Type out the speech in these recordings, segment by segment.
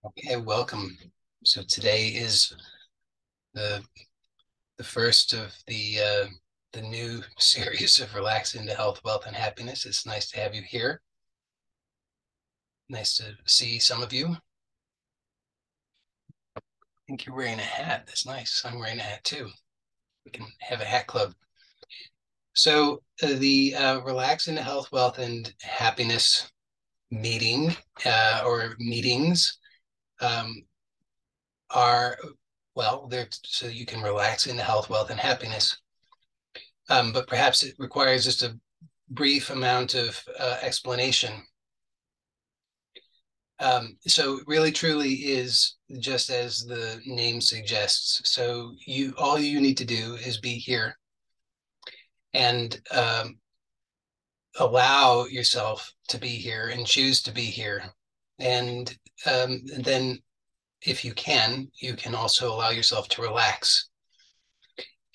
Okay, welcome. So today is the first of the new series of Relax into Health, Wealth, and Happiness. It's nice to have you here. Nice to see some of you. I think you're wearing a hat. That's nice. I'm wearing a hat too. We can have a hat club. So the Relax into Health, Wealth, and Happiness meeting or meetings um, are, well, they're so you can relax into health, wealth, and happiness. But perhaps it requires just a brief amount of explanation. So really truly is just as the name suggests. So all you need to do is be here and allow yourself to be here and choose to be here. And then if you can also allow yourself to relax.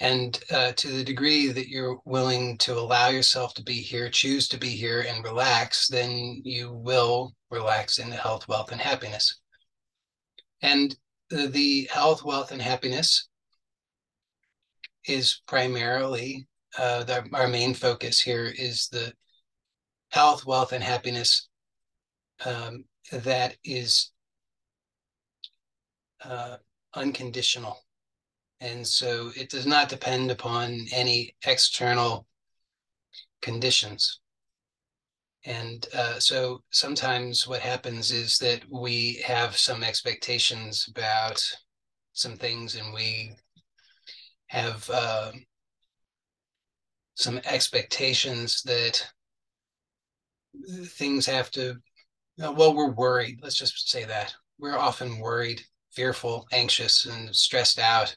And to the degree that you're willing to allow yourself to be here, choose to be here and relax, then you will relax into health, wealth, and happiness. And the health, wealth, and happiness is primarily our main focus here is the health, wealth, and happiness that is unconditional. And so it does not depend upon any external conditions. And so sometimes what happens is that we have some expectations about some things, and we have some expectations that things have to, well, we're worried. Let's just say that. We're often worried, fearful, anxious, and stressed out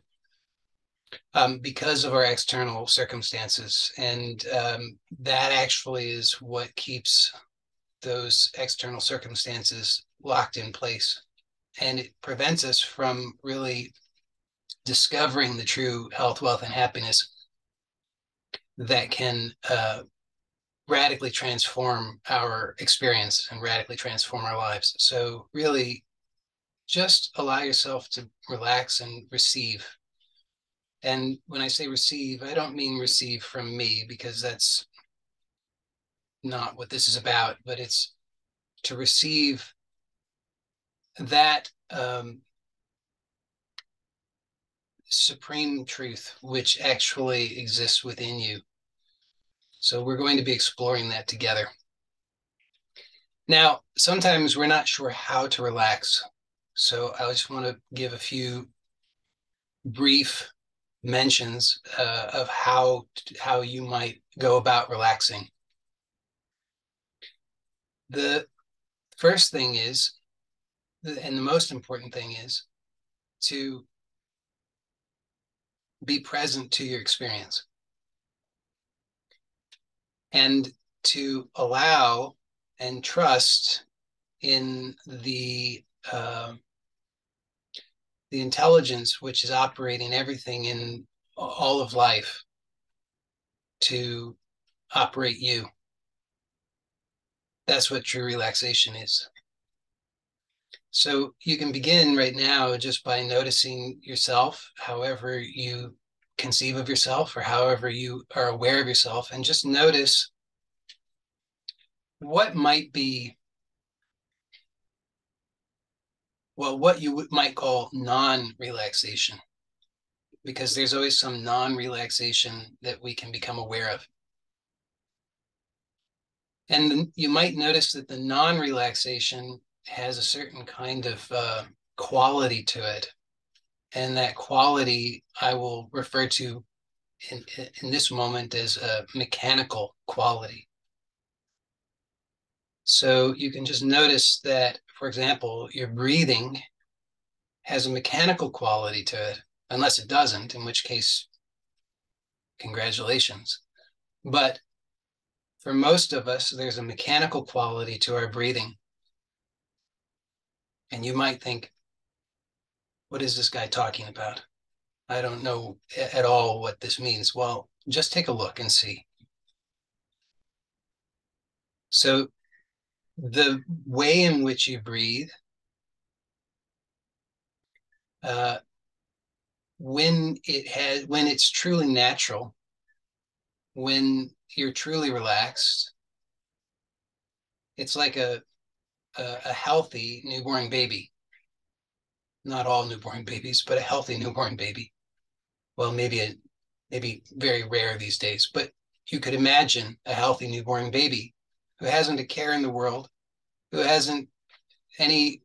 because of our external circumstances. And that actually is what keeps those external circumstances locked in place. And it prevents us from really discovering the true health, wealth, and happiness that can radically transform our experience and radically transform our lives. So, really, just allow yourself to relax and receive. And when I say receive, I don't mean receive from me, because that's not what this is about, but it's to receive that supreme truth which actually exists within you. So we're going to be exploring that together. Now, sometimes we're not sure how to relax. So I just want to give a few brief mentions of how you might go about relaxing. The first thing is, and the most important thing is, to be present to your experience and to allow and trust in the intelligence which is operating everything in all of life to operate you. That's what true relaxation is. So you can begin right now just by noticing yourself, however you conceive of yourself or however you are aware of yourself, and just notice what might be, well, what you might call non-relaxation, because there's always some non-relaxation that we can become aware of. And you might notice that the non-relaxation has a certain kind of quality to it. And that quality I will refer to in this moment as a mechanical quality. So you can just notice that, for example, your breathing has a mechanical quality to it, unless it doesn't, in which case, congratulations. But for most of us, there's a mechanical quality to our breathing. And you might think, what is this guy talking about? I don't know at all what this means. Well, just take a look and see. So the way in which you breathe when it's truly natural, when you're truly relaxed, it's like a healthy newborn baby. Not all newborn babies, but a healthy newborn baby. Well, maybe very rare these days, but you could imagine a healthy newborn baby who hasn't a care in the world, who hasn't any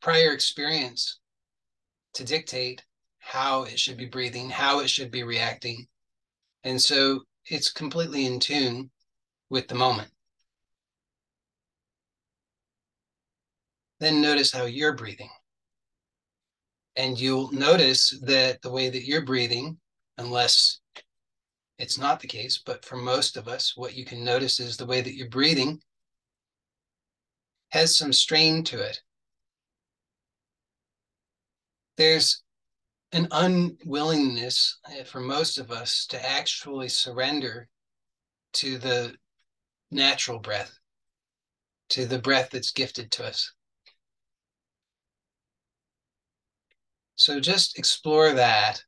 prior experience to dictate how it should be breathing, how it should be reacting. And so it's completely in tune with the moment. Then notice how you're breathing. And you'll notice that the way that you're breathing, unless it's not the case, but for most of us, what you can notice is the way that you're breathing has some strain to it. There's an unwillingness for most of us to actually surrender to the natural breath, to the breath that's gifted to us. So just explore that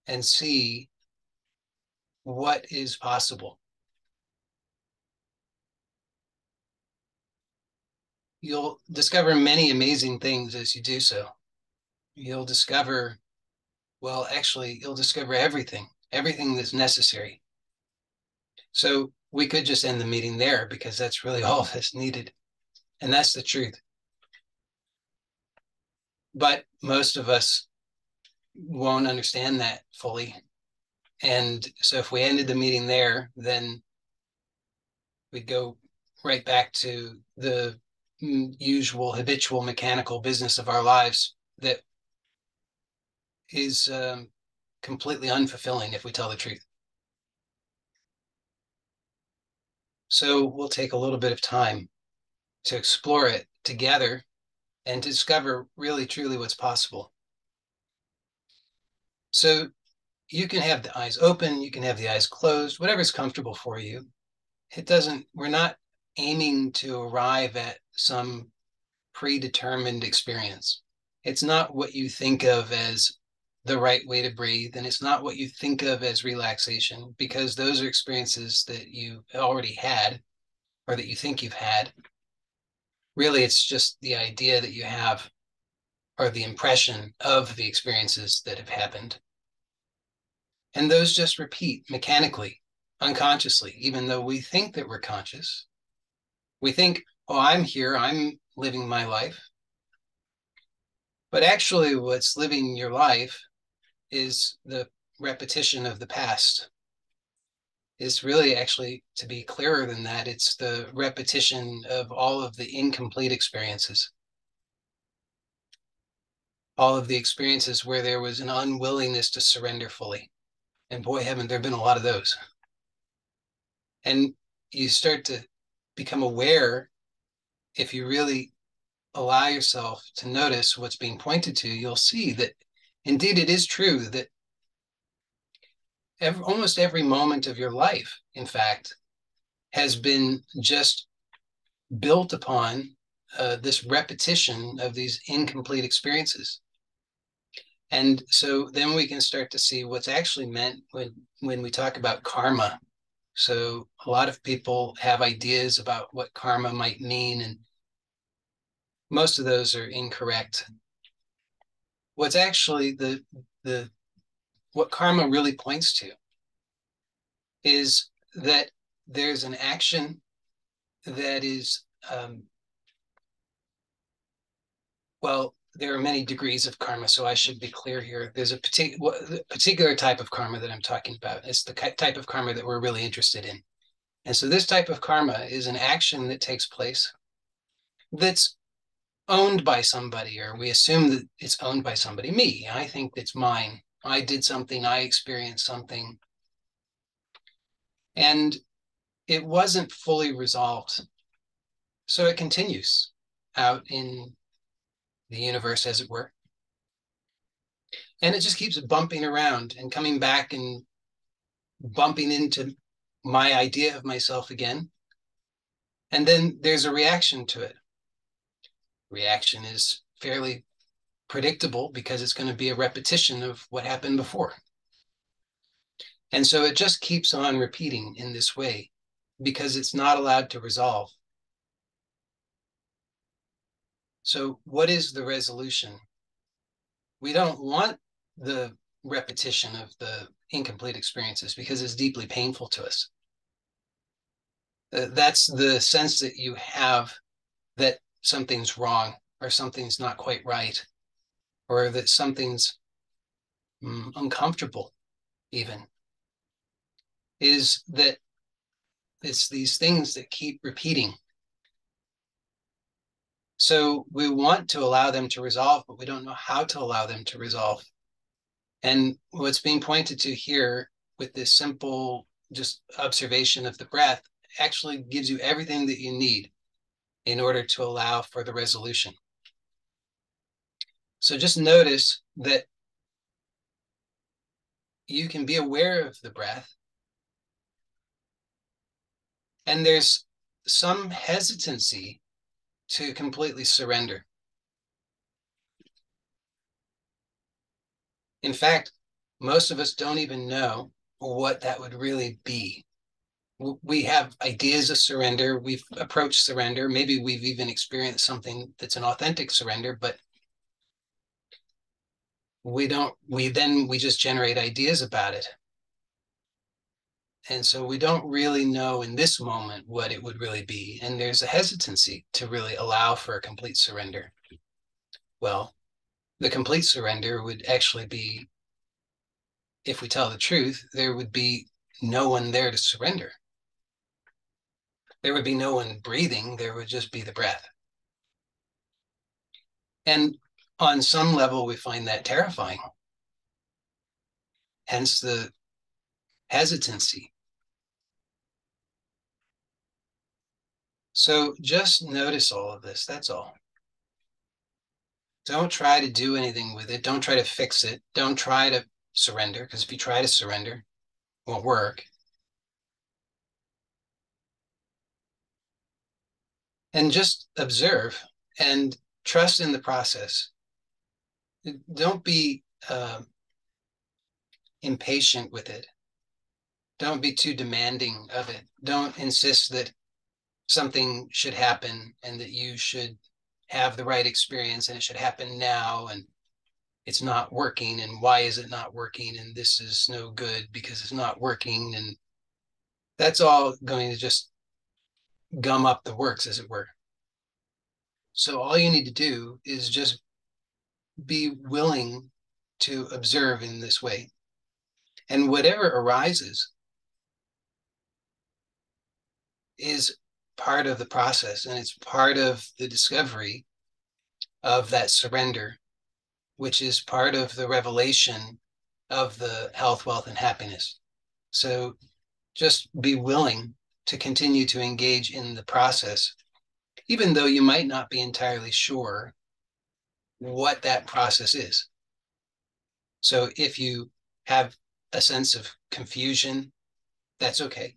and see what is possible. You'll discover many amazing things as you do so. You'll discover, well, actually, you'll discover everything that's necessary. So we could just end the meeting there because that's really all that's needed. And that's the truth. But most of us won't understand that fully. And so if we ended the meeting there, then we'd go right back to the usual habitual mechanical business of our lives that is completely unfulfilling if we tell the truth. So we'll take a little bit of time to explore it together and discover really truly what's possible. So you can have the eyes open, you can have the eyes closed, whatever's comfortable for you. We're not aiming to arrive at some predetermined experience. It's not what you think of as the right way to breathe, and it's not what you think of as relaxation, because those are experiences that you already had or that you think you've had. Really, it's just the idea that you have or the impression of the experiences that have happened. And those just repeat mechanically, unconsciously, even though we think that we're conscious. We think, oh, I'm here, I'm living my life. But actually, what's living your life is the repetition of the past. It's really actually, to be clearer than that, it's the repetition of all of the incomplete experiences. All of the experiences where there was an unwillingness to surrender fully. And boy, haven't there been a lot of those. And you start to become aware, if you really allow yourself to notice what's being pointed to, you'll see that indeed it is true that almost every moment of your life, in fact, has been just built upon this repetition of these incomplete experiences. And so then we can start to see what's actually meant when we talk about karma. So a lot of people have ideas about what karma might mean, and most of those are incorrect. What's actually what karma really points to is that there's an action that is, well, there are many degrees of karma, so I should be clear here. There's a particular type of karma that I'm talking about. It's the type of karma that we're really interested in. And so this type of karma is an action that takes place that's owned by somebody, or we assume that it's owned by somebody. Me, I think it's mine. I did something, I experienced something. And it wasn't fully resolved. So it continues out in the universe, as it were. And it just keeps bumping around and coming back and bumping into my idea of myself again. And then there's a reaction to it. Reaction is fairly predictable because it's going to be a repetition of what happened before. And so it just keeps on repeating in this way because it's not allowed to resolve. So what is the resolution? We don't want the repetition of the incomplete experiences because it's deeply painful to us. That's the sense that you have that something's wrong or something's not quite right or that something's uncomfortable even, is that it's these things that keep repeating. So we want to allow them to resolve, but we don't know how to allow them to resolve. And what's being pointed to here with this simple just observation of the breath actually gives you everything that you need in order to allow for the resolution. So just notice that you can be aware of the breath, and there's some hesitancy to completely surrender. In fact, most of us don't even know what that would really be. We have ideas of surrender. We've approached surrender. Maybe we've even experienced something that's an authentic surrender, but we just generate ideas about it. And so we don't really know in this moment what it would really be. And there's a hesitancy to really allow for a complete surrender. Well, the complete surrender would actually be, if we tell the truth, there would be no one there to surrender. There would be no one breathing. There would just be the breath. And on some level, we find that terrifying. Hence the hesitancy. So just notice all of this. That's all. Don't try to do anything with it. Don't try to fix it. Don't try to surrender, because if you try to surrender, it won't work. And just observe and trust in the process. Don't be impatient with it. Don't be too demanding of it. Don't insist that something should happen and that you should have the right experience and it should happen now and it's not working and why is it not working and this is no good because it's not working, and that's all going to just gum up the works, as it were. So all you need to do is just be willing to observe in this way, and whatever arises is part of the process, and it's part of the discovery of that surrender, which is part of the revelation of the health, wealth, and happiness. So just be willing to continue to engage in the process, even though you might not be entirely sure what that process is. So if you have a sense of confusion, that's okay.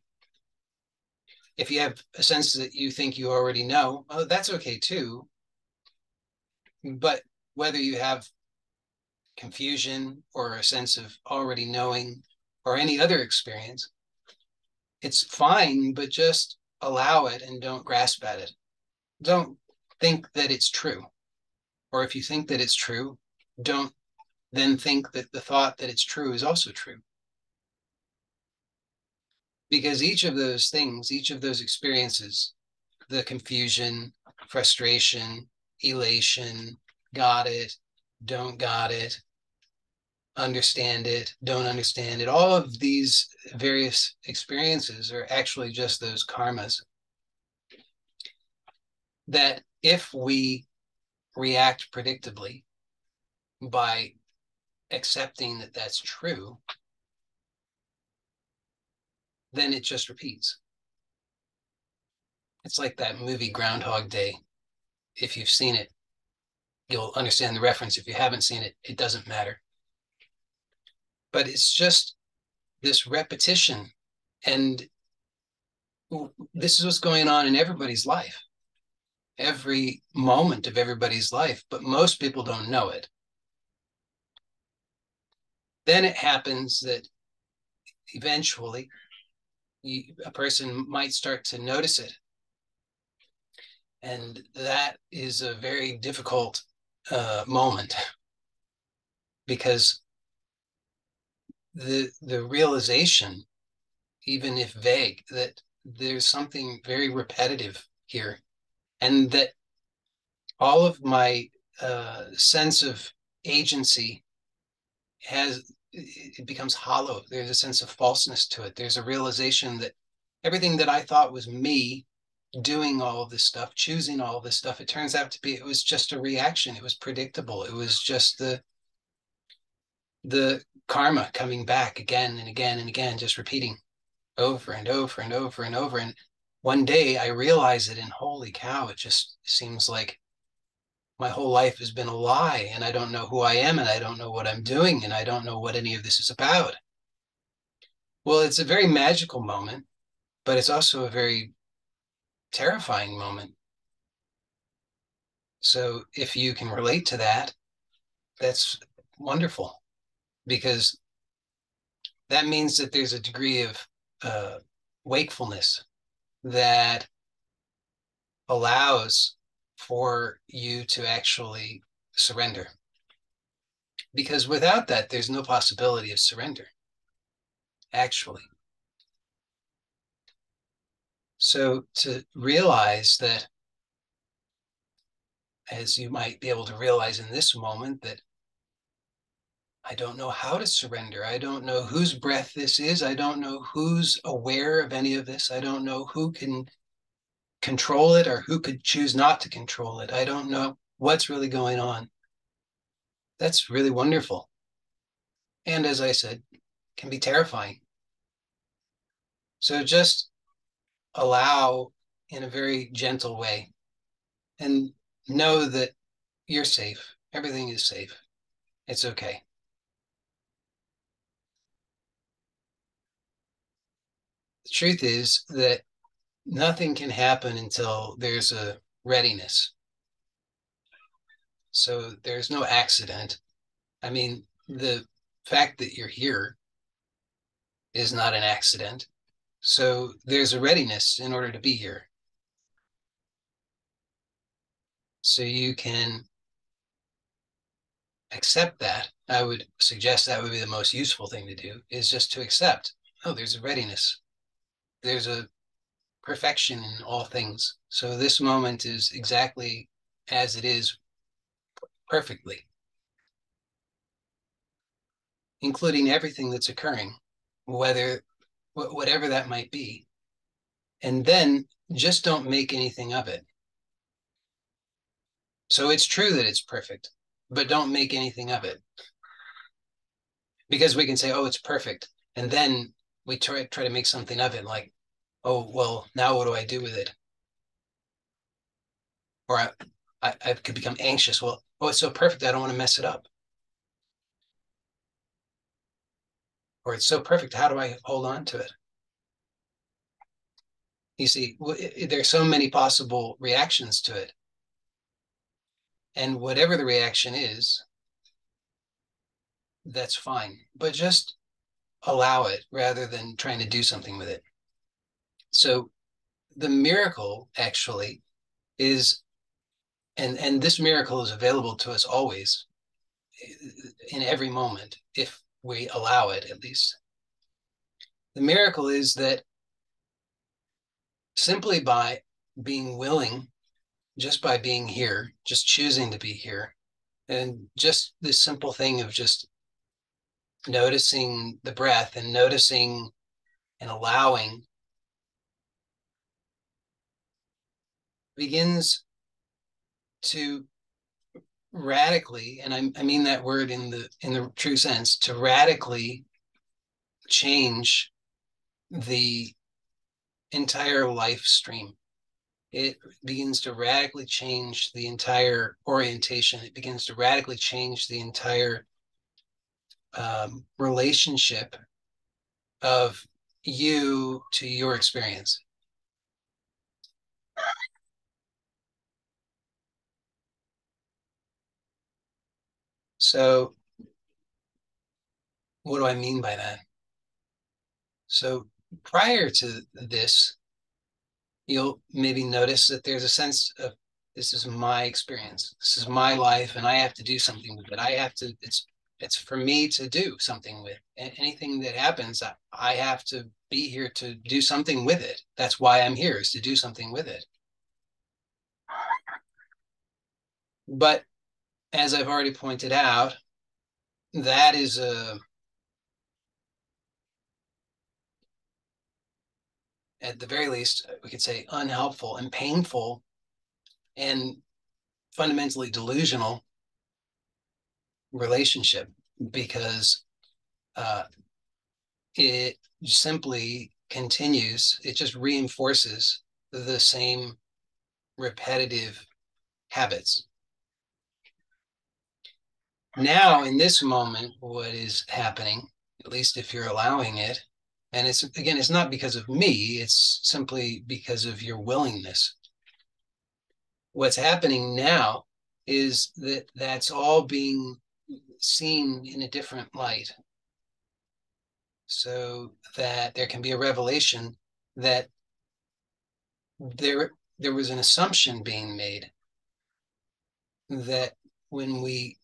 If you have a sense that you think you already know, oh, that's okay too. But whether you have confusion or a sense of already knowing or any other experience, it's fine, but just allow it and don't grasp at it. Don't think that it's true. Or if you think that it's true, don't then think that the thought that it's true is also true. Because each of those things, each of those experiences, the confusion, frustration, elation, got it, don't got it, understand it, don't understand it, all of these various experiences are actually just those karmas that if we react predictably by accepting that that's true, then it just repeats. It's like that movie Groundhog Day. If you've seen it, you'll understand the reference. If you haven't seen it, it doesn't matter. But it's just this repetition. And this is what's going on in everybody's life, every moment of everybody's life, but most people don't know it. then it happens that eventually a person might start to notice it. And that is a very difficult moment, because the realization, even if vague, that there's something very repetitive here, and that all of my sense of agency it becomes hollow. There's a sense of falseness to it. There's a realization that everything that I thought was me doing all of this stuff, choosing all of this stuff, it turns out to be, it was just a reaction. It was predictable. It was just the karma coming back again and again and again, just repeating over and over and over and over. And one day I realize it, and holy cow, it just seems like my whole life has been a lie, and I don't know who I am, and I don't know what I'm doing, and I don't know what any of this is about. Well, it's a very magical moment, but it's also a very terrifying moment. So if you can relate to that, that's wonderful, because that means that there's a degree of uh, wakefulness that allows for you to actually surrender. Because without that, there's no possibility of surrender, actually. So to realize that, as you might be able to realize in this moment, that I don't know how to surrender. I don't know whose breath this is. I don't know who's aware of any of this. I don't know who can control it or who could choose not to control it. I don't know what's really going on. That's really wonderful. And as I said, can be terrifying. So just allow in a very gentle way, and know that you're safe. Everything is safe. It's okay. The truth is that nothing can happen until there's a readiness. So there's no accident. I mean, the fact that you're here is not an accident. So there's a readiness in order to be here. So you can accept that. I would suggest that would be the most useful thing to do, is just to accept, oh, there's a readiness. There's a perfection in all things. So this moment is exactly as it is, perfectly, including everything that's occurring, whatever that might be. And then just don't make anything of it. So it's true that it's perfect, but don't make anything of it. Because we can say, oh, it's perfect. And then we try to make something of it, like, oh, well, now what do I do with it? Or I could become anxious. Well, oh, it's so perfect, I don't want to mess it up. Or it's so perfect, how do I hold on to it? You see, there's so many possible reactions to it. And whatever the reaction is, that's fine. But just allow it rather than trying to do something with it. So the miracle actually is, and this miracle is available to us always, in every moment, if we allow it, at least. The miracle is that simply by being willing, just by being here, just choosing to be here, and just this simple thing of just noticing the breath and noticing and allowing, begins to radically, and I mean that word in the true sense, to radically change the entire life stream. It begins to radically change the entire orientation. It begins to radically change the entire relationship of you to your experience. So What do I mean by that? So prior to this, you'll maybe notice that there's a sense of this is my experience, this is my life, and I have to do something with it. It's for me to do something with. And anything that happens, I have to be here to do something with it. That's why I'm here, is to do something with it. But as I've already pointed out, that is at the very least, we could say unhelpful and painful and fundamentally delusional relationship, because uh, it simply continues, it just reinforces the same repetitive habits. Now, in this moment, what is happening, at least if you're allowing it, and it's again, it's not because of me, it's simply because of your willingness. What's happening now is that that's all being seen in a different light, so that there can be a revelation that there was an assumption being made that when we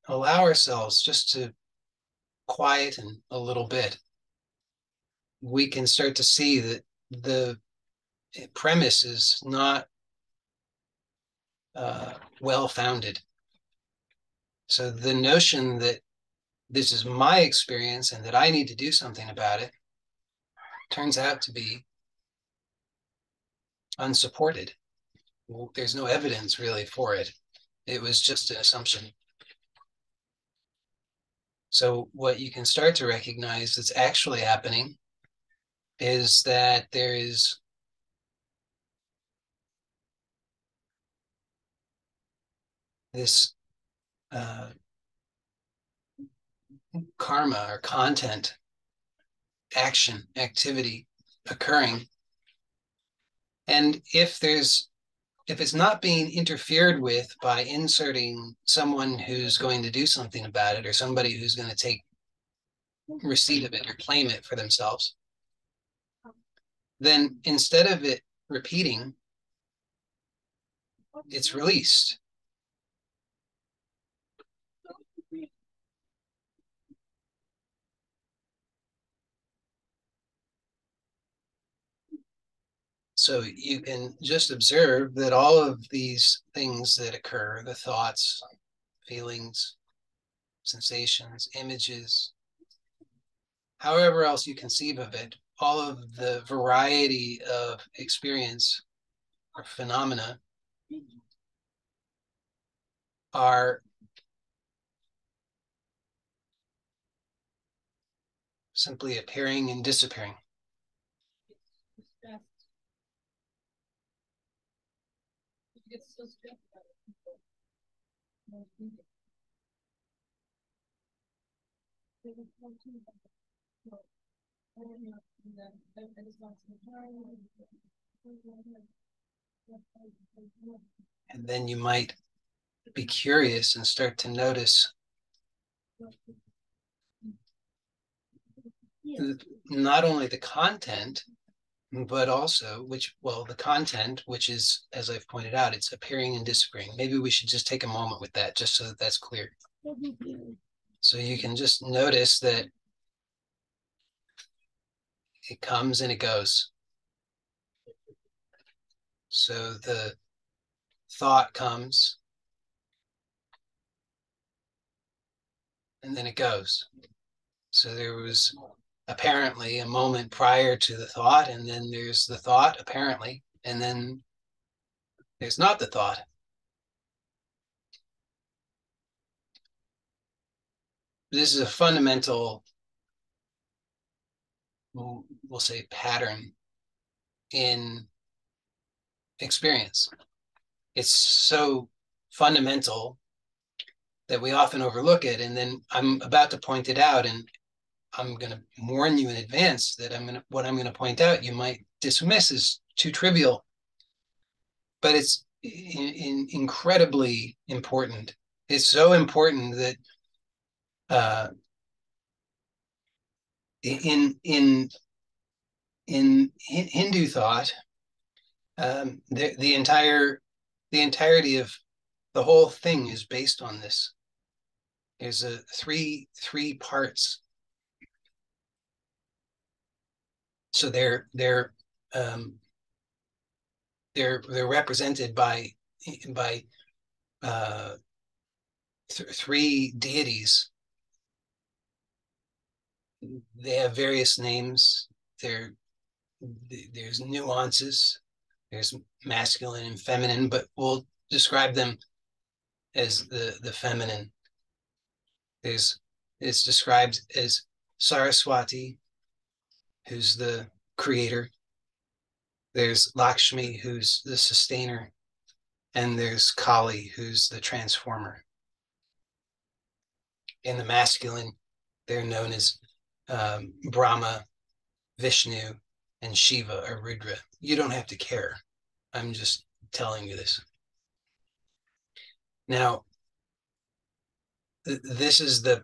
allow ourselves just to quieten a little bit, we can start to see that the premise is not well founded. So the notion that this is my experience and that I need to do something about it turns out to be unsupported. There's no evidence really for it. It was just an assumption. So what you can start to recognize that's actually happening is that there is this karma or content, action, activity occurring. And if it's not being interfered with by inserting someone who's going to do something about it, or somebody who's going to take receipt of it or claim it for themselves, then instead of it repeating, it's released. So you can just observe that all of these things that occur, the thoughts, feelings, sensations, images, however else you conceive of it, all of the variety of experience or phenomena are simply appearing and disappearing. And then you might be curious and start to notice not only the content, but also the content, which is, as I've pointed out, it's appearing and disappearing. Maybe we should just take a moment with that, just so that that's clear. So you can just notice that it comes and it goes. So the thought comes and then it goes. So there was apparently a moment prior to the thought, and then there's the thought apparently, and then there's not the thought. This is a fundamental, we'll say, pattern in experience. It's so fundamental that we often overlook it. And then I'm about to point it out, and I'm going to warn you in advance that what I'm going to point out, you might dismiss as too trivial, but it's incredibly important. It's so important that In Hindu thought, the entirety of the whole thing is based on this. There's a three parts. So um, they're represented by three deities. They have various names. There's nuances. There's masculine and feminine, but we'll describe them as the feminine. It's described as Saraswati, who's the creator. There's Lakshmi, who's the sustainer, and there's Kali, who's the transformer. In the masculine, they're known as Brahma, Vishnu, and Shiva or Rudra. You don't have to care. I'm just telling you this. Now, this is the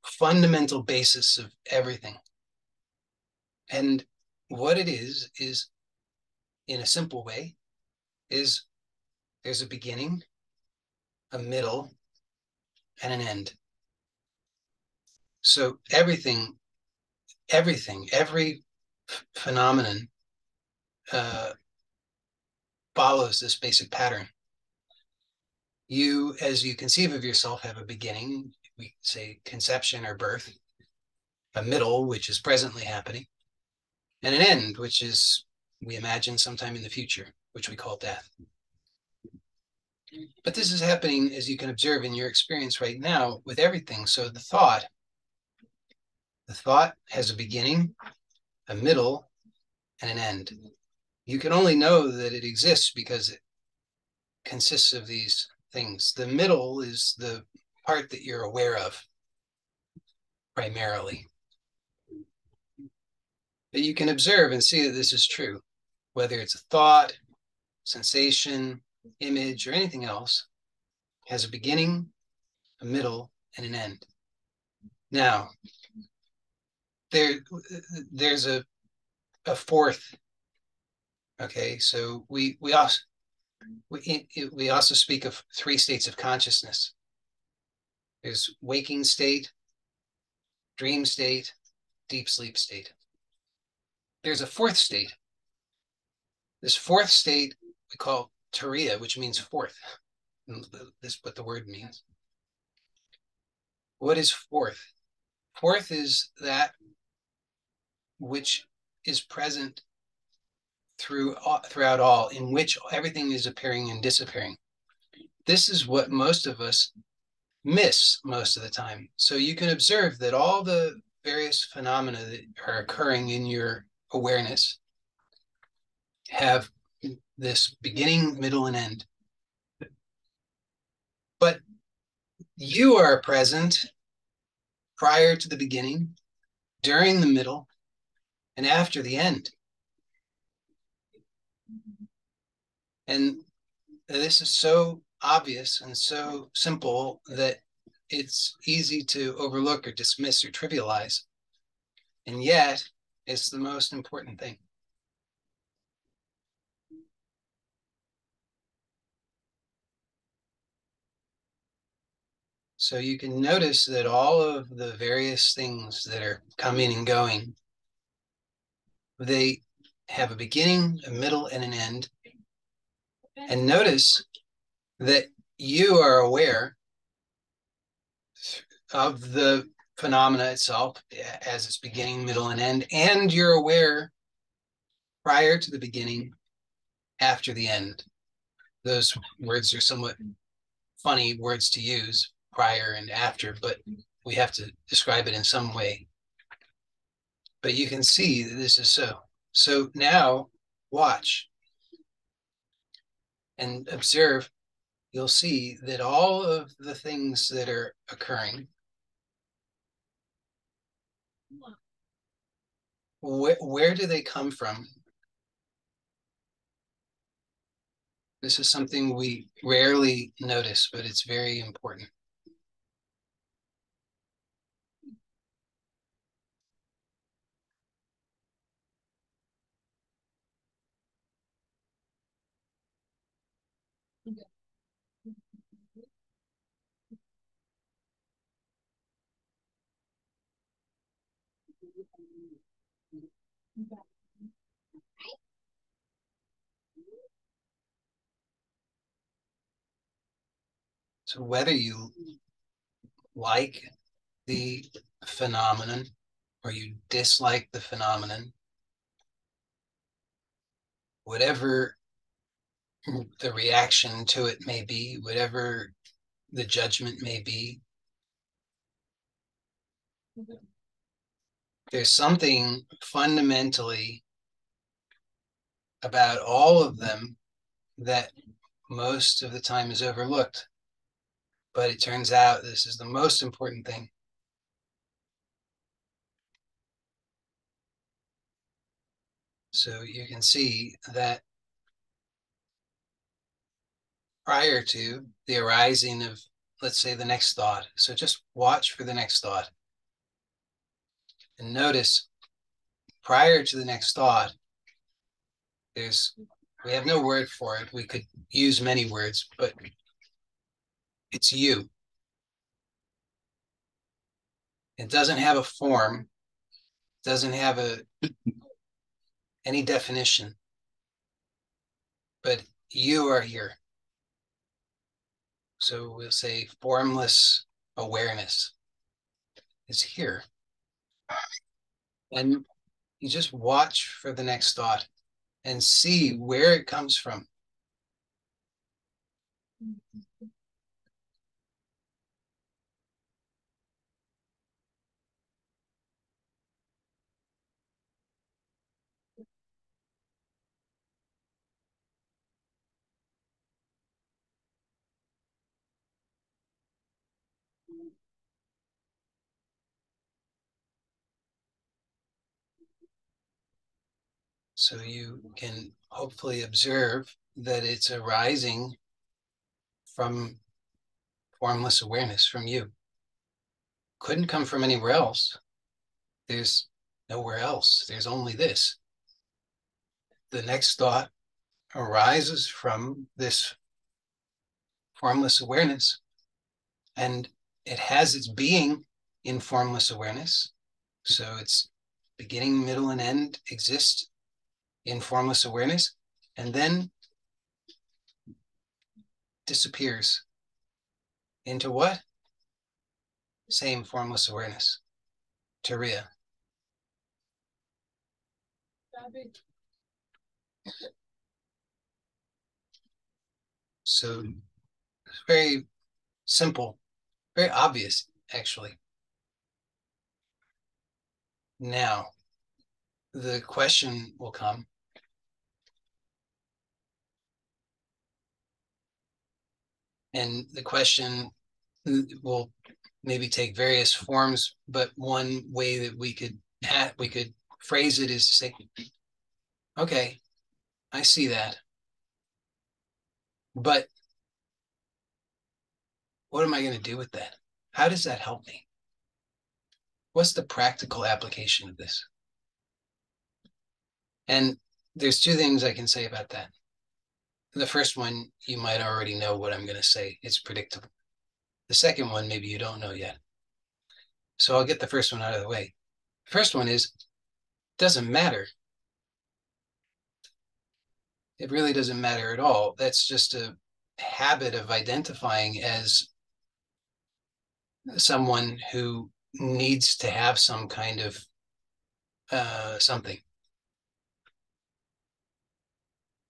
fundamental basis of everything. And what it is, in a simple way, is there's a beginning, a middle, and an end. So every phenomenon follows this basic pattern. You, as you conceive of yourself, have a beginning, we say conception or birth, a middle, which is presently happening, and an end, which is, we imagine, sometime in the future, which we call death. But this is happening, as you can observe in your experience right now, with everything. So the thought has a beginning, a middle, and an end. You can only know that it exists because it consists of these things. The middle is the part that you're aware of primarily. But you can observe and see that this is true, whether it's a thought, sensation, image, or anything else, has a beginning, a middle, and an end. Now, there's a fourth. Okay, so we also speak of three states of consciousness. There's waking state, dream state, deep sleep state. There's a fourth state. This fourth state we call Turiya, which means fourth. This is what the word means. What is fourth? Fourth is that which is present throughout all, in which everything is appearing and disappearing. This is what most of us miss most of the time. So you can observe that all the various phenomena that are occurring in your awareness have this beginning, middle, and end. But you are present prior to the beginning, during the middle, and after the end. And this is so obvious and so simple that it's easy to overlook or dismiss or trivialize. And yet, it's the most important thing. So you can notice that all of the various things that are coming and going, they have a beginning, a middle, and an end. And notice that you are aware of the phenomena itself as its beginning, middle, and end, and you're aware prior to the beginning, after the end. Those words are somewhat funny words to use, prior and after, but we have to describe it in some way. But you can see that this is so. So now watch and observe. You'll see that all of the things that are occurring, where do they come from? This is something we rarely notice, but it's very important. So whether you like the phenomenon or you dislike the phenomenon, whatever the reaction to it may be, whatever the judgment may be, there's something fundamentally about all of them that most of the time is overlooked. But it turns out this is the most important thing. So you can see that prior to the arising of, let's say, the next thought. So just watch for the next thought. And notice prior to the next thought, we have no word for it. We could use many words, but it's you. It doesn't have a form, doesn't have any definition, but you are here. So we'll say formless awareness is here. And you just watch for the next thought and see where it comes from. So you can hopefully observe that it's arising from formless awareness, from you. Couldn't come from anywhere else. There's nowhere else. There's only this. The next thought arises from this formless awareness, and it has its being in formless awareness. So its beginning, middle, and end exist in formless awareness, and then disappears into what? Same formless awareness, Turiya. So it's very simple, very obvious, actually. Now, the question will come, and the question will maybe take various forms, but one way that we could phrase it is to say, okay, I see that, but what am I going to do with that? How does that help me? What's the practical application of this? And there's two things I can say about that. The first one, you might already know what I'm going to say. It's predictable. The second one, maybe you don't know yet. So I'll get the first one out of the way. The first one is, it doesn't matter. It really doesn't matter at all. That's just a habit of identifying as someone who needs to have some kind of something.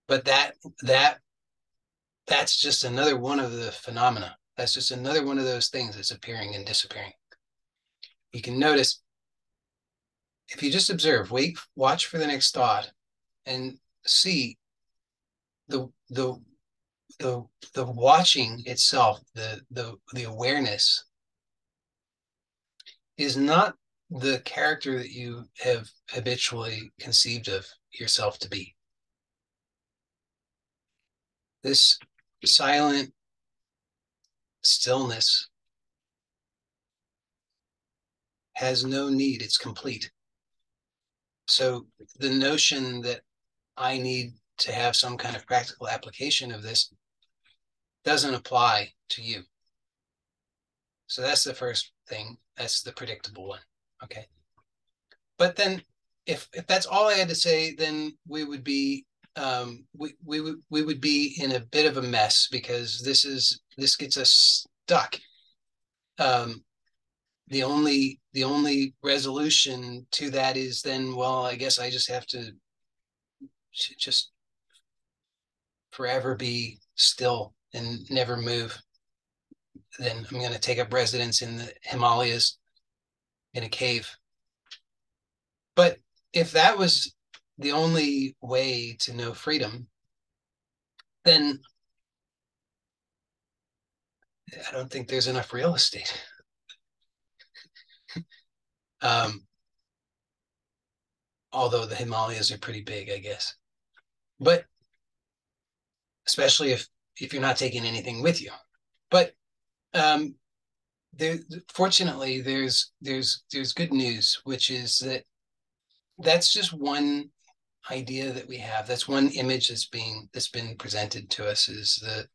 But that's just another one of the phenomena. That's just another one of those things that's appearing and disappearing. You can notice, if you just observe, wait, watch for the next thought, and see the the the watching itself, the awareness is not the character that you have habitually conceived of yourself to be. This silent stillness has no need, it's complete. So the notion that I need to have some kind of practical application of this doesn't apply to you. So that's the first thing. That's the predictable one. Okay. But then if that's all I had to say, then we would be we would be in a bit of a mess, because this gets us stuck. The only resolution to that is then, well, I guess I just have to just forever be still and never move. Then I'm going to take up residence in the Himalayas in a cave. But if that was the only way to know freedom, then I don't think there's enough real estate. Um, although the Himalayas are pretty big, I guess. But especially if you're not taking anything with you. But um, there, fortunately, there's good news, which is that that's just one idea that we have. That's one image that's been presented to us, is the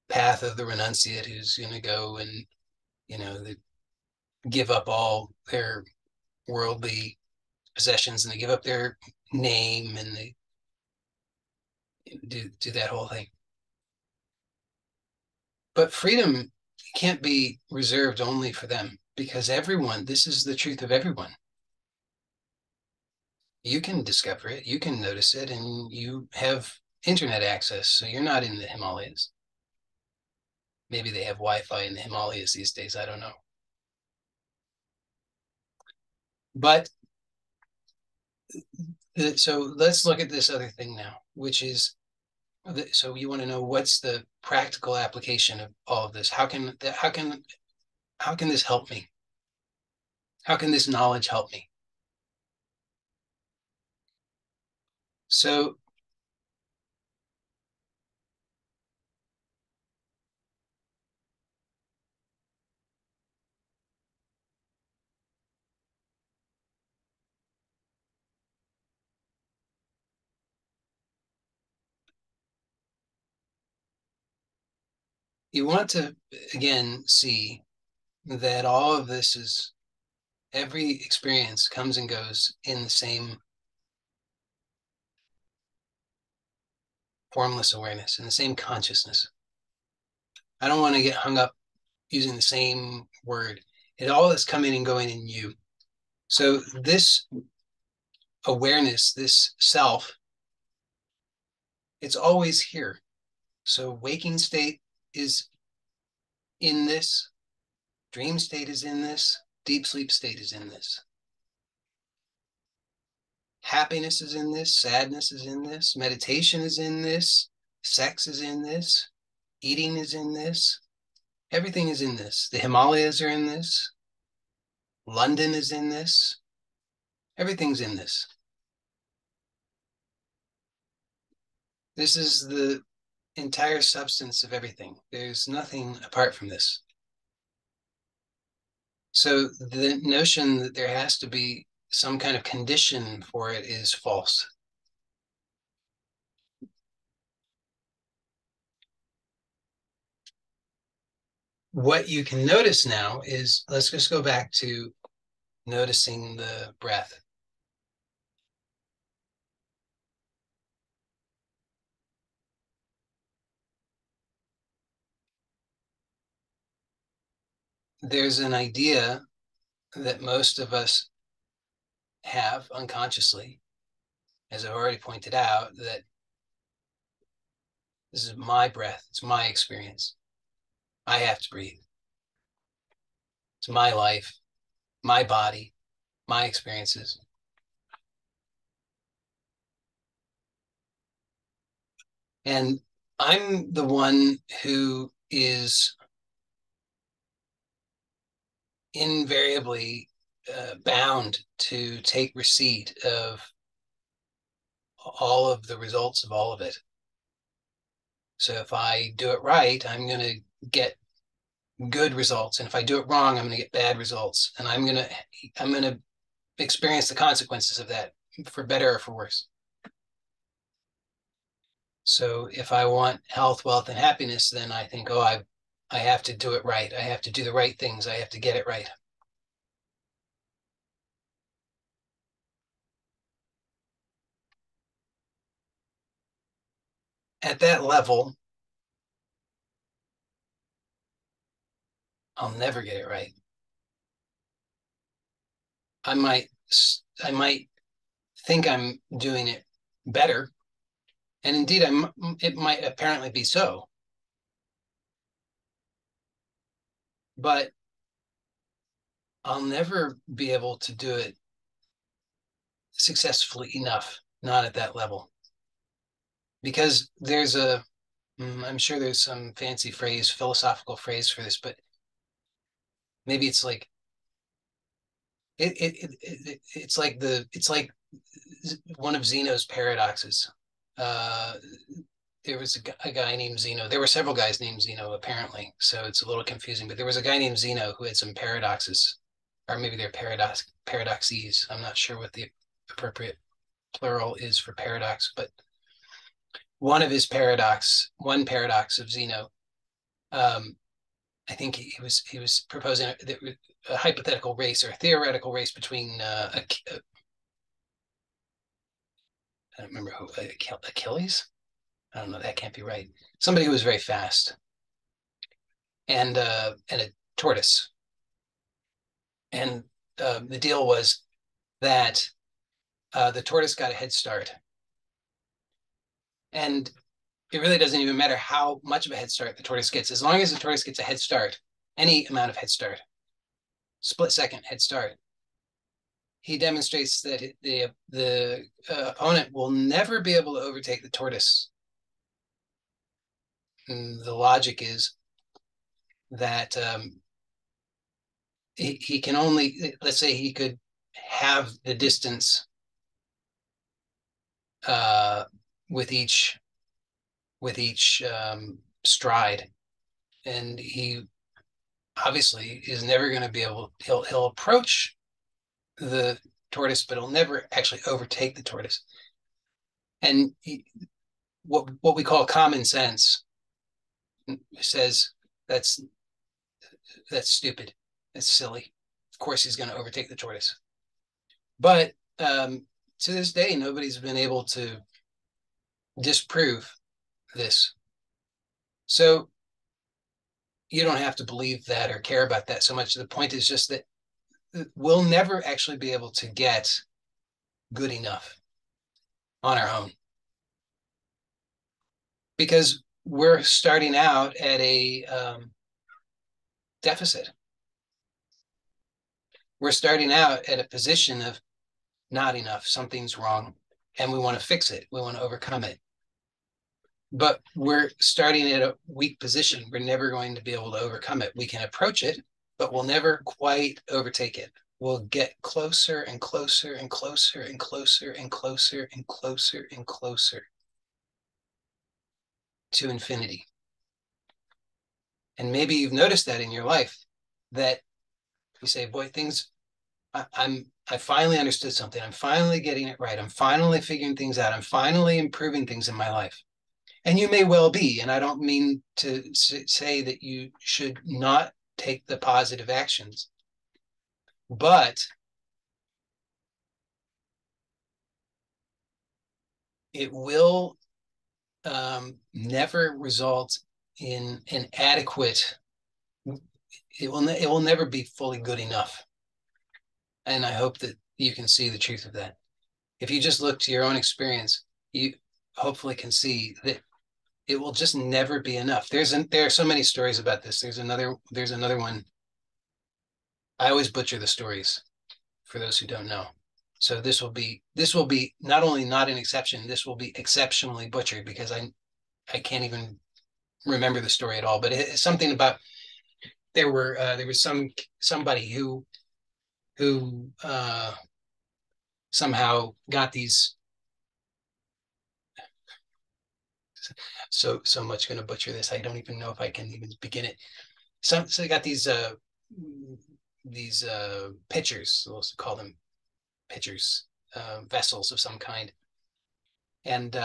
path of the renunciate who's going to go and they give up all their worldly possessions, and they give up their name, and they do that whole thing. But freedom can't be reserved only for them, because this is the truth of everyone. You can discover it, you can notice it, and you have internet access, so you're not in the Himalayas. Maybe they have Wi-Fi in the Himalayas these days, I don't know. But so let's look at this other thing now, which is, so you want to know what's the practical application of all of this? How can this help me? How can this knowledge help me? So you want to, again, see that all of this is, every experience comes and goes in the same formless awareness, in the same consciousness. I don't want to get hung up using the same word. It all is coming and going in you. So this awareness, this self, it's always here. So waking state is in this, dream state is in this, deep sleep state is in this. Happiness is in this, sadness is in this, meditation is in this, sex is in this, eating is in this, everything is in this. The Himalayas are in this, London is in this, everything's in this. This is the entire substance of everything. There's nothing apart from this. So the notion that there has to be some kind of condition for it is false. What you can notice now is, let's just go back to noticing the breath. There's an idea that most of us have unconsciously, as I've already pointed out, that this is my breath, it's my experience. I have to breathe. It's my life, my body, my experiences. And I'm the one who is invariably bound to take receipt of all of the results of all of it. So if I do it right, I'm going to get good results, and if I do it wrong, I'm going to get bad results, and I'm going to experience the consequences of that, for better or for worse. So if I want health, wealth, and happiness, then I think, oh, I have to do it right. I have to do the right things. I have to get it right. At that level, I'll never get it right. I might I might think I'm doing it better, and indeed it might apparently be so, but I'll never be able to do it successfully enough, not at that level. Because I'm sure there's some fancy phrase, philosophical phrase for this, but maybe it's like it's like one of Zeno's paradoxes. Uh, there was a guy named Zeno. There were several guys named Zeno apparently, so it's a little confusing. But there was a guy named Zeno who had some paradoxes, or maybe they're paradoxes. I'm not sure what the appropriate plural is for paradox, but one paradox of Zeno, um, I think he was proposing a hypothetical race or a theoretical race between I don't remember who, Achilles. I don't know. That can't be right. Somebody who was very fast, and a tortoise. And the deal was that the tortoise got a head start, and it really doesn't even matter how much of a head start the tortoise gets, as long as the tortoise gets a head start, any amount of head start, split second head start. He demonstrates that the opponent will never be able to overtake the tortoise. And the logic is that he can only, let's say he could have the distance uh, with each stride, and he obviously is never going to be able. He'll approach the tortoise, but he'll never actually overtake the tortoise. And what we call common sense says that's that's stupid. That's silly. Of course, he's going to overtake the tortoise. But to this day, nobody's been able to disprove this. So you don't have to believe that or care about that so much. The point is just that we'll never actually be able to get good enough on our own because we're starting out at a deficit. We're starting out at a position of not enough, something's wrong, and we want to fix it. We want to overcome it. But we're starting at a weak position. We're never going to be able to overcome it. We can approach it, but we'll never quite overtake it. We'll get closer and closer and closer and closer and closer and closer and closer to infinity. And maybe you've noticed that in your life, that you say, boy, I finally understood something. I'm finally getting it right. I'm finally figuring things out. I'm finally improving things in my life. And you may well be. And I don't mean to say that you should not take the positive actions, but it will never result in an adequate, it will never be fully good enough. And I hope that you can see the truth of that. If you just look to your own experience, you hopefully can see that it will just never be enough. There are so many stories about this. There's another one. I always butcher the stories for those who don't know. So this will be not only not an exception, this will be exceptionally butchered because I can't even remember the story at all. But it's something about there was somebody who somehow got these, so much going to butcher this. I don't even know if I can even begin it. So they got these pitchers, let's call them pitchers, vessels of some kind, and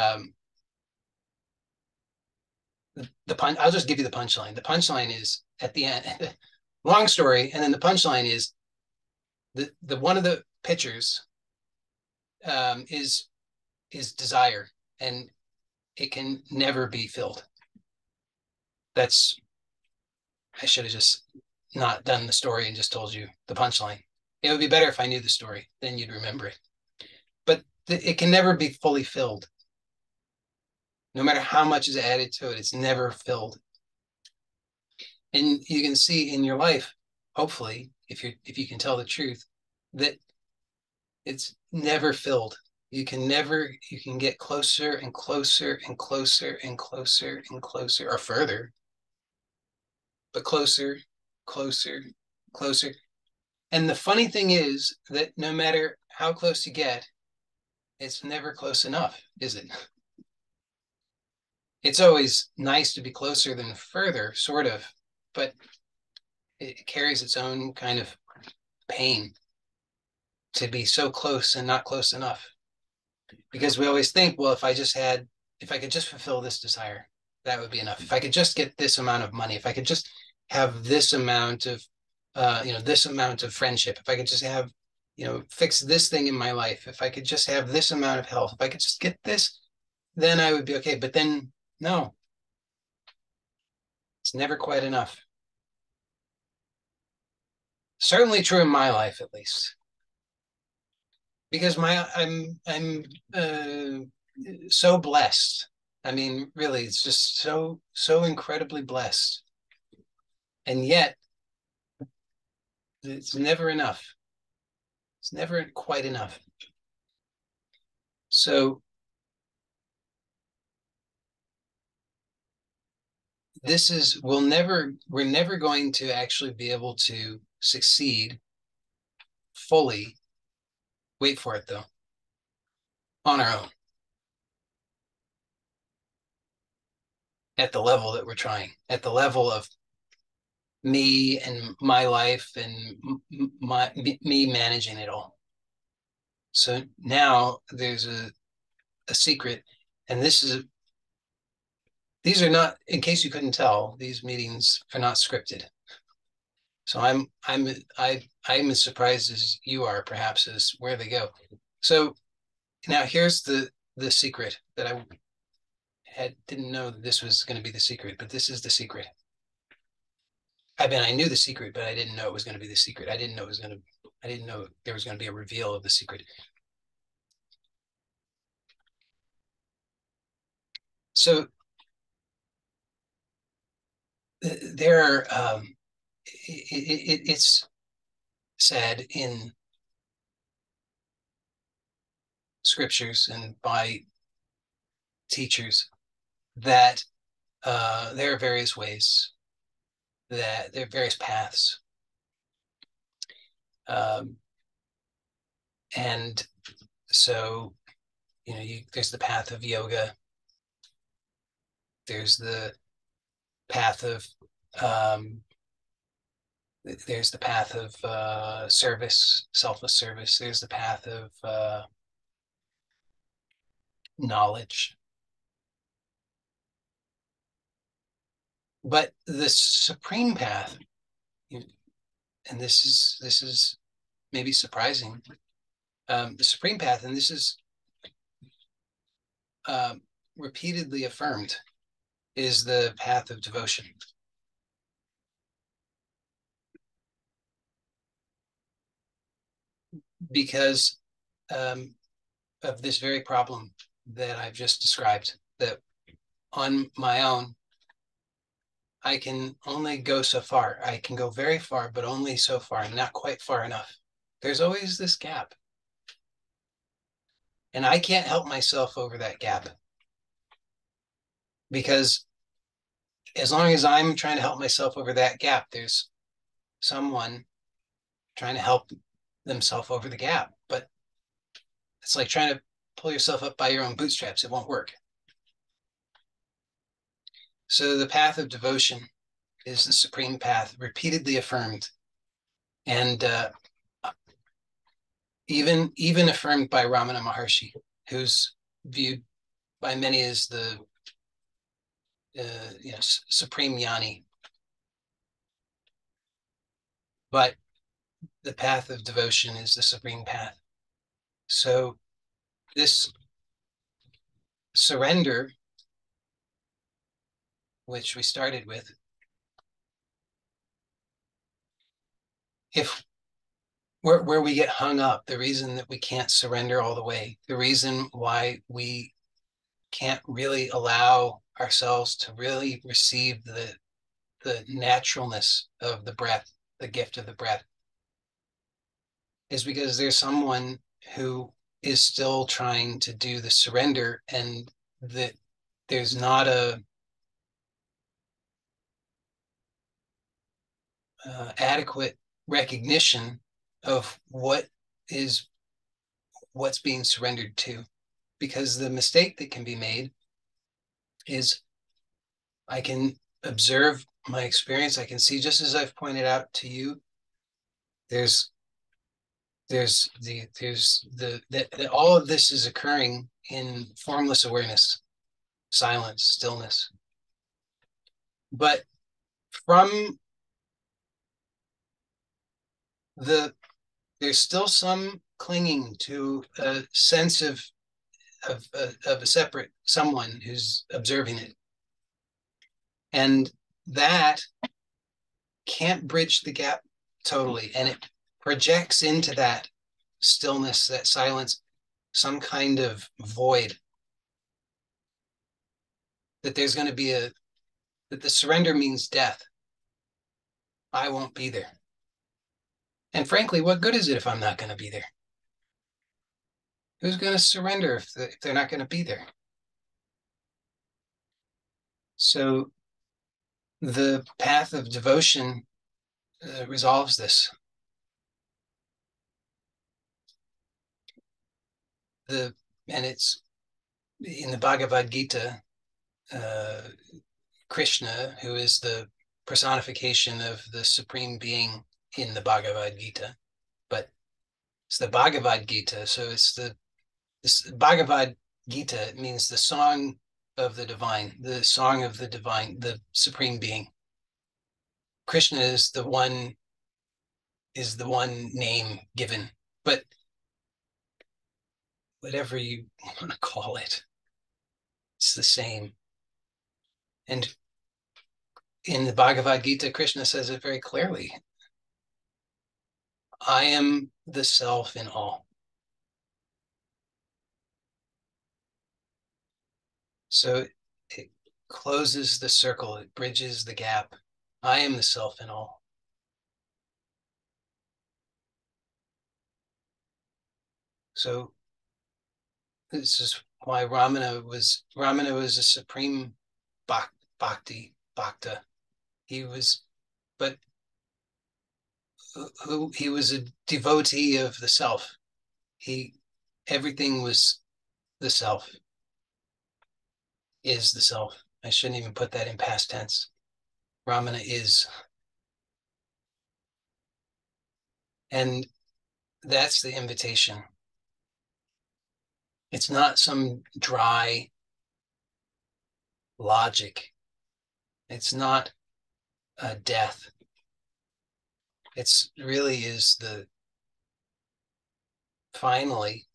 I'll just give you the punchline. The punchline is at the end. Long story, and then the punchline is the one of the pictures is desire, and it can never be filled. That's I should have just not done the story and just told you the punchline. It would be better if I knew the story, then you'd remember it. But it can never be fully filled. No matter how much is added to it, it's never filled. And you can see in your life, hopefully, if you can tell the truth, that it's never filled. You can get closer and closer and closer and closer and closer or further, but closer, closer, closer. And the funny thing is that no matter how close you get, it's never close enough, is it? It's always nice to be closer than further, sort of, but it carries its own kind of pain to be so close and not close enough. Because we always think, well, if I could just fulfill this desire, that would be enough. If I could just get this amount of money, if I could just have this amount of, this amount of friendship, if I could just have, fix this thing in my life, if I could just have this amount of health, if I could just get this, then I would be okay. But then, no, it's never quite enough. Certainly true in my life, at least, because I'm so blessed. I mean, really, it's just so incredibly blessed, and yet it's never enough. It's never quite enough. So we're never going to actually be able to succeed fully. Wait for it though, on our own at the level that we're trying, at the level of me and my life and me managing it all. So now there's a secret, and these are not, in case you couldn't tell, these meetings are not scripted. So I'm as surprised as you are, perhaps, as where they go. So now here's the secret that didn't know that this was going to be the secret, but this is the secret. I mean, I knew the secret, but I didn't know it was going to be the secret. I didn't know there was going to be a reveal of the secret. So there are, it's said in scriptures and by teachers that there are various ways, that there are various paths. Um, and so, there's the path of yoga, there's the path of um, there's the path of service, selfless service. There's the path of knowledge. But the supreme path, and this is maybe surprising, the supreme path, and this is repeatedly affirmed, is the path of devotion. Because of this very problem that I've just described, that on my own, I can only go so far. I can go very far, but only so far, and not quite far enough. There's always this gap. And I can't help myself over that gap. Because as long as I'm trying to help myself over that gap, there's someone trying to help themselves over the gap. But it's like trying to pull yourself up by your own bootstraps. It won't work. So the path of devotion is the supreme path, repeatedly affirmed, and even affirmed by Ramana Maharshi, who's viewed by many as the supreme jnani. But the path of devotion is the supreme path. So this surrender, which we started with, if where we get hung up, the reason that we can't surrender all the way, the reason why we can't really allow ourselves to really receive the naturalness of the breath, the gift of the breath, is because there's someone who is still trying to do the surrender, and that there's not a adequate recognition of what's being surrendered to. Because the mistake that can be made is I can observe my experience. I can see, just as I've pointed out to you, there's that all of this is occurring in formless awareness, silence, stillness. But from there's still some clinging to a sense of a separate someone who's observing it, and that can't bridge the gap totally, and it projects into that stillness, that silence, some kind of void, that there's going to be that the surrender means death. I won't be there. And frankly, what good is it if I'm not going to be there? Who's going to surrender if they're not going to be there? So the path of devotion resolves this. And it's in the Bhagavad Gita, uh, Krishna, who is the personification of the supreme being in the Bhagavad Gita, but it's the Bhagavad Gita, so it's this Bhagavad Gita means the song of the divine, the song of the divine, the supreme being. Krishna is the one name given, but whatever you want to call it, it's the same. And in the Bhagavad Gita, Krishna says it very clearly. I am the self in all. So it closes the circle, it bridges the gap. I am the self in all. So this is why Ramana was a supreme bhakta. He was, but who he was a devotee of the self. Everything was the self, is the self. I shouldn't even put that in past tense. Ramana is. And that's the invitation. It's not some dry logic. It's not a death. It's really is finally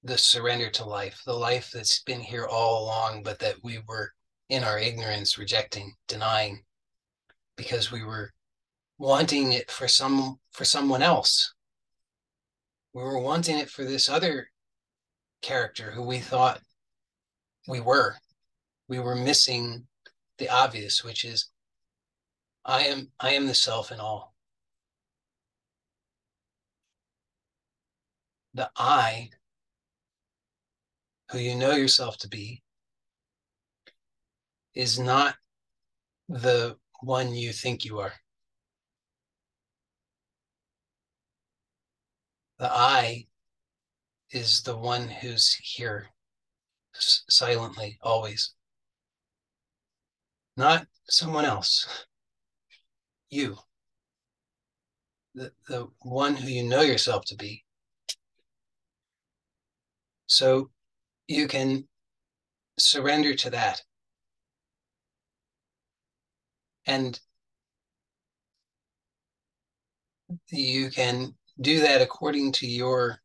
the surrender to life, the life that's been here all along, but that we were in our ignorance rejecting, denying, because we were wanting it for someone else. We were wanting it for this other character who we thought we were. We were missing the obvious, which is I am the self in all. The I, who you know yourself to be, is not the one you think you are. The I is the one who's here silently, always. Not someone else. You. The one who you know yourself to be. So you can surrender to that. And you can do that according to your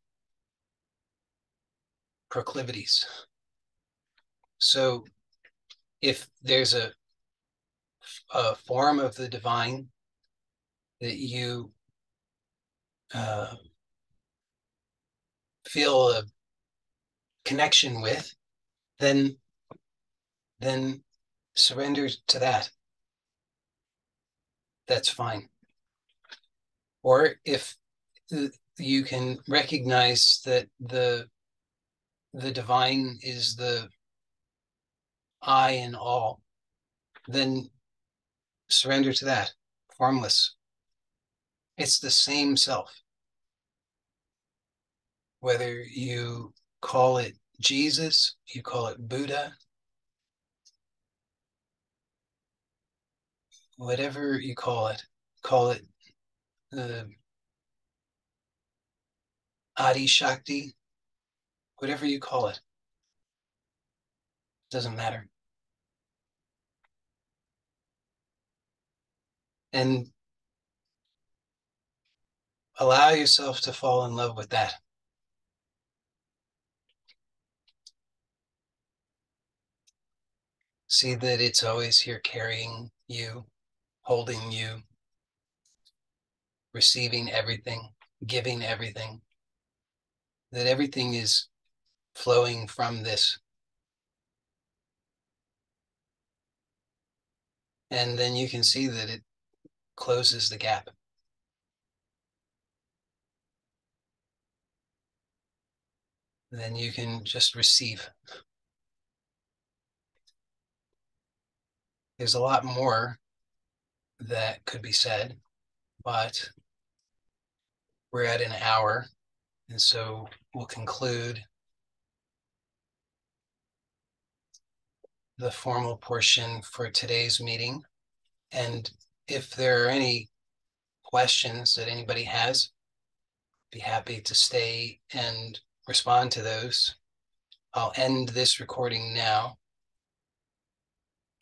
proclivities. So if there's a form of the divine that you feel a connection with, then surrender to that. That's fine. Or if you can recognize that the divine is the I in all, then surrender to that. Formless. It's the same self. Whether you call it Jesus, you call it Buddha, whatever you call it Adi Shakti, whatever you call it, doesn't matter. And allow yourself to fall in love with that. See that it's always here carrying you, holding you, receiving everything, giving everything, that everything is flowing from this. And then you can see that it closes the gap. Then you can just receive. There's a lot more that could be said, but we're at an hour, and so we'll conclude the formal portion for today's meeting. And if there are any questions that anybody has, be happy to stay and respond to those. I'll end this recording now,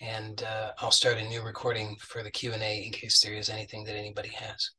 and I'll start a new recording for the Q&A in case there is anything that anybody has.